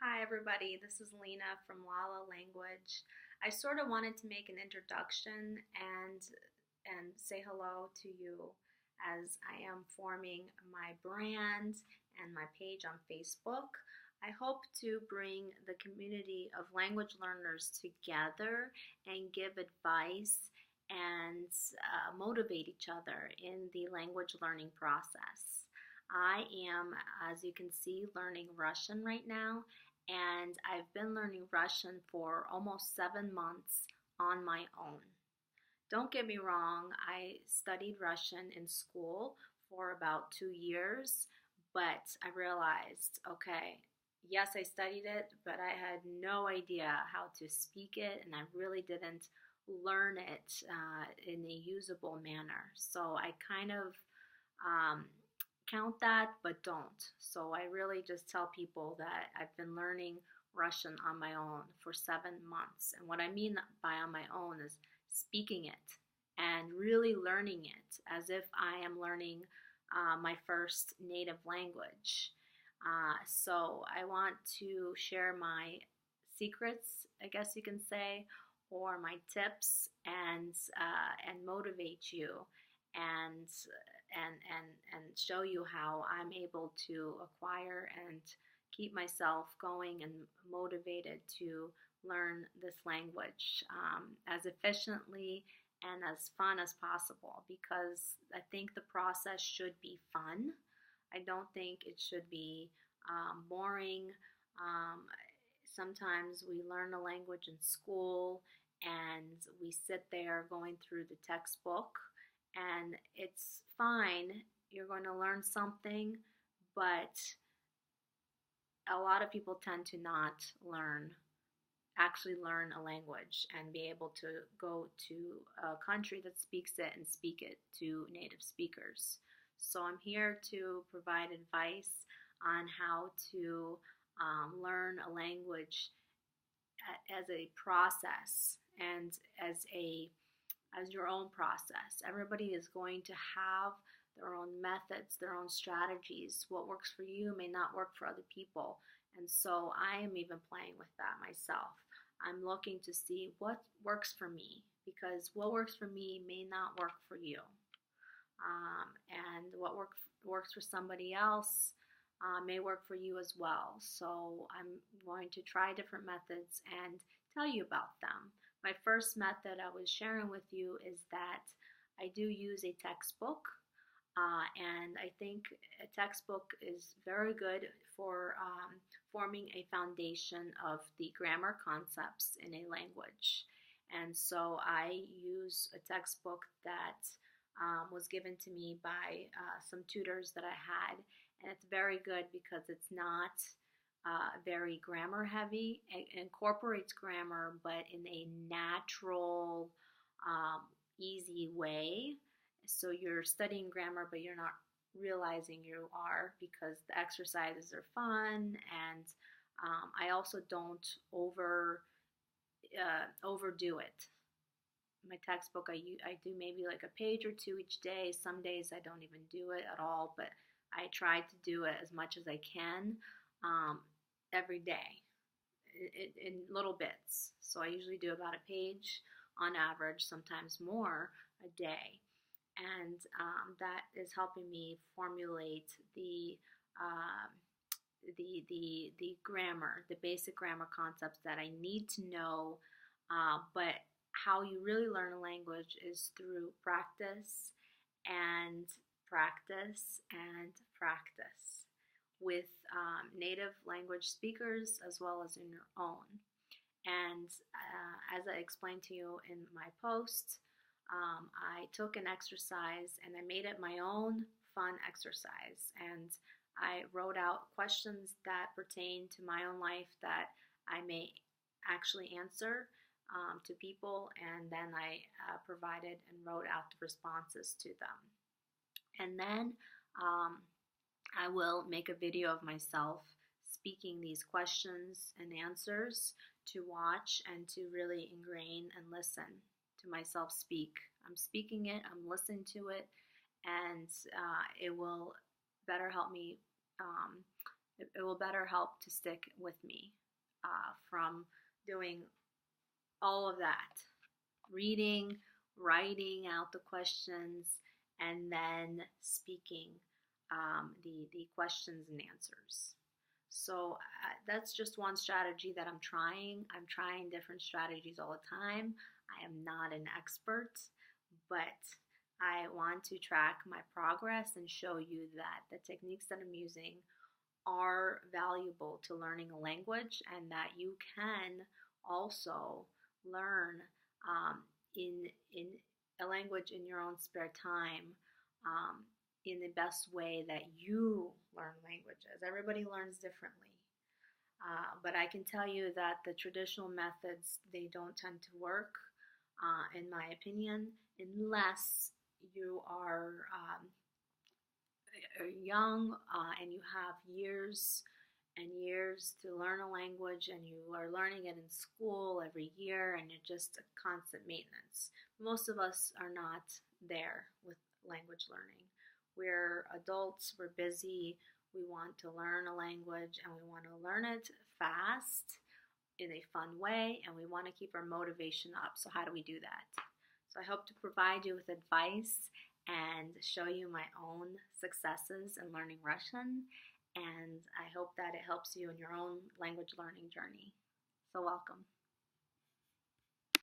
Hi everybody, this is Lena from Lalalanguage. I sort of wanted to make an introduction and say hello to you as I am forming my brand and my page on Facebook. I hope to bring the community of language learners together and give advice and motivate each other in the language learning process. I am, as you can see, learning Russian right now, and I've been learning Russian for almost 7 months on my own. Don't get me wrong, I studied Russian in school for about 2 years, but I realized, okay, yes, I studied it, but I had no idea how to speak it, and I really didn't learn it in a usable manner. So I kind of um, count that, but don't. So I really just tell people that I've been learning Russian on my own for 7 months. And what I mean by on my own is speaking it and really learning it as if I am learning my first native language. So I want to share my secrets, I guess you can say, or my tips, and motivate you and and show you how I'm able to acquire and keep myself going and motivated to learn this language as efficiently and as fun as possible, because I think the process should be fun. I don't think it should be boring. Um, Sometimes we learn a language in school and we sit there going through the textbook, and it's fine. You're going to learn something, but a lot of people tend to not actually learn a language and be able to go to a country that speaks it and speak it to native speakers. So I'm here to provide advice on how to learn a language as a process and as your own process. Everybody is going to have their own methods, their own strategies. What works for you may not work for other people. And so I am even playing with that myself. I'm looking to see what works for me, because what works for me may not work for you. And what works for somebody else may work for you as well. So I'm going to try different methods and tell you about them. My first method I was sharing with you is that I do use a textbook, and I think a textbook is very good for forming a foundation of the grammar concepts in a language. And so I use a textbook that was given to me by some tutors that I had, and it's very good because it's not very grammar heavy. It incorporates grammar, but in a natural, easy way. So you're studying grammar, but you're not realizing you are, because the exercises are fun, and I also don't overdo it. My textbook, I do maybe like a page or two each day. Some days I don't even do it at all, but I try to do it as much as I can every day in little bits. So I usually do about a page on average, sometimes more a day. And that is helping me formulate the grammar, the basic grammar concepts that I need to know. But how you really learn a language is through practice and practice and practice with native language speakers as well as in your own. And as I explained to you in my post, I took an exercise and I made it my own fun exercise. And I wrote out questions that pertain to my own life that I may actually answer to people, and then I provided and wrote out the responses to them. And then I will make a video of myself speaking these questions and answers to watch and to really ingrain and listen to myself speak. I'm speaking it, I'm listening to it, and it will better help me it will better help to stick with me from doing all of that. Reading, writing out the questions, and then speaking the questions and answers. So that's just one strategy that I'm trying. I'm trying different strategies all the time. I am not an expert, but I want to track my progress and show you that the techniques that I'm using are valuable to learning a language, and that you can also learn in a language in your own spare time, in the best way that you learn languages. Everybody learns differently. But I can tell you that the traditional methods, they don't tend to work, in my opinion, unless you are young and you have years and years to learn a language, and you are learning it in school every year, and it's just a constant maintenance. Most of us are not there with language learning. We're adults, we're busy, we want to learn a language, and we want to learn it fast in a fun way, and we want to keep our motivation up. So how do we do that? So I hope to provide you with advice and show you my own successes in learning Russian, and I hope that it helps you in your own language learning journey. So welcome.